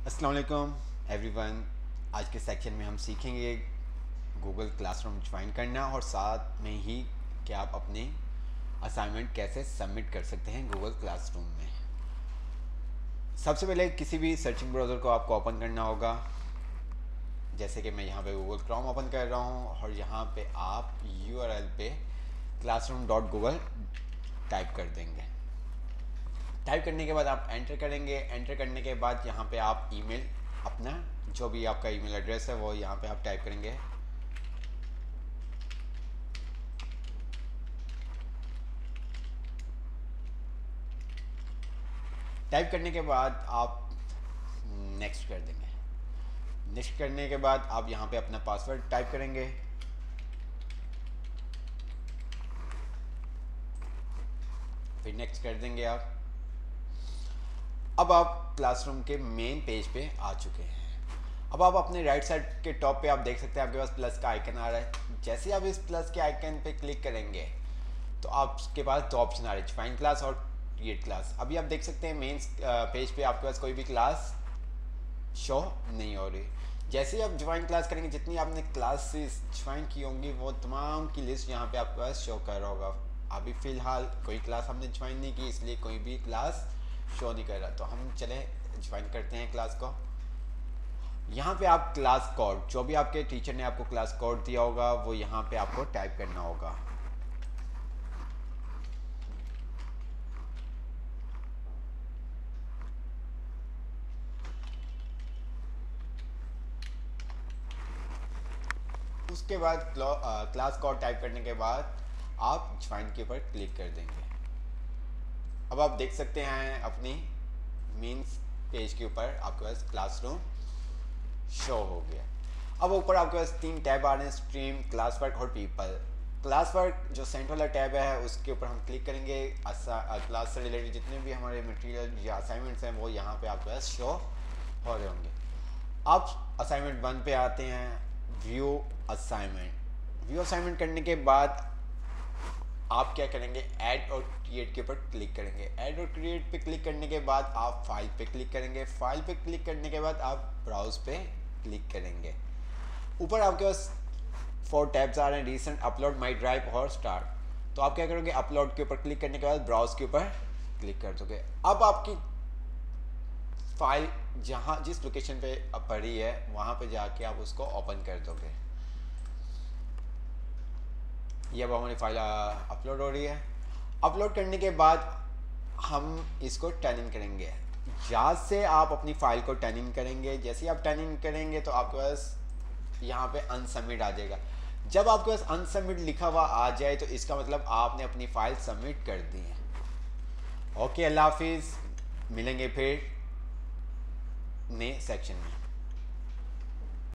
अस्सलाम वालेकुम एवरीवन। आज के सेक्शन में हम सीखेंगे गूगल क्लासरूम ज्वाइन करना और साथ में ही कि आप अपने असाइनमेंट कैसे सबमिट कर सकते हैं गूगल क्लासरूम में। सबसे पहले किसी भी सर्चिंग ब्राउज़र को आपको ओपन करना होगा। जैसे कि मैं यहाँ पे गूगल क्रोम ओपन कर रहा हूँ और यहाँ पे आप URL पे classroom.google टाइप कर देंगे। टाइप करने के बाद आप एंटर करेंगे। एंटर करने के बाद यहाँ पे आप ईमेल अपना जो भी आपका ईमेल एड्रेस है वो यहाँ पे आप टाइप करेंगे। टाइप करने के बाद आप नेक्स्ट कर देंगे। नेक्स्ट करने के बाद आप यहाँ पे अपना पासवर्ड टाइप करेंगे। फिर नेक्स्ट कर देंगे आप। अब आप क्लासरूम के मेन पेज पे आ चुके हैं। अब आप अपने राइट साइड के टॉप पे आप देख सकते हैं आपके पास प्लस का आइकन आ रहा है। जैसे ही आप इस प्लस के आइकन पे क्लिक करेंगे तो आपके पास दो ऑप्शन आ रहे हैं, ज्वाइन क्लास और क्रिएट क्लास। अभी आप देख सकते हैं मेन पेज पे आपके पास कोई भी क्लास शो नहीं हो रही। जैसे ही आप ज्वाइन क्लास करेंगे जितनी आपने क्लासेस ज्वाइन की होंगी वो तमाम की लिस्ट यहाँ पे आपके पास शो कर रहा होगा। अभी फ़िलहाल कोई क्लास हमने ज्वाइन नहीं की इसलिए कोई भी क्लास शो नहीं कर रहा। तो हम चले ज्वाइन करते हैं क्लास को। यहाँ पे आप क्लास कोड जो भी आपके टीचर ने आपको क्लास कोड दिया होगा वो यहाँ पे आपको टाइप करना होगा। उसके बाद क्लास कोड टाइप करने के बाद आप ज्वाइन के ऊपर क्लिक कर देंगे। अब आप देख सकते हैं अपनी मीन्स पेज के ऊपर आपके पास क्लासरूम शो हो गया। अब ऊपर आपके पास तीन टैब आ रहे हैं, स्ट्रीम, क्लास वर्क और पीपल। क्लास वर्क जो सेंटर वाला टैब है उसके ऊपर हम क्लिक करेंगे। क्लास से रिलेटेड जितने भी हमारे मटेरियल या असाइनमेंट्स हैं वो यहाँ पे आपके पास शो हो रहे होंगे। आप असाइनमेंट 1 पे आते हैं, व्यू असाइनमेंट। व्यू असाइनमेंट करने के बाद आप क्या करेंगे, ऐड और क्रिएट के ऊपर क्लिक करेंगे। ऐड और क्रिएट पे क्लिक करने के बाद आप फाइल पे क्लिक करेंगे। फाइल पे क्लिक करने के बाद आप ब्राउज पे क्लिक करेंगे। ऊपर आपके पास 4 टैब्स आ रहे हैं, रिसेंट, अपलोड, माई ड्राइव और स्टार्ट। तो आप क्या करोगे, अपलोड के ऊपर क्लिक करने के बाद ब्राउज के ऊपर क्लिक कर दोगे। अब आपकी फाइल जहाँ जिस लोकेशन पे पड़ी है वहाँ पे जाके आप उसको ओपन कर दोगे। ये अब हमारी फाइल अपलोड हो रही है। अपलोड करने के बाद हम इसको टर्न करेंगे। जहाँ से आप अपनी फाइल को टर्न करेंगे, जैसे ही आप टर्न करेंगे तो आपके पास यहाँ पे अनसबमिट आ जाएगा। जब आपके पास अनसबमिट लिखा हुआ आ जाए तो इसका मतलब आपने अपनी फाइल सबमिट कर दी है। ओके, अल्लाह हाफिज़। मिलेंगे फिर नए सेक्शन में।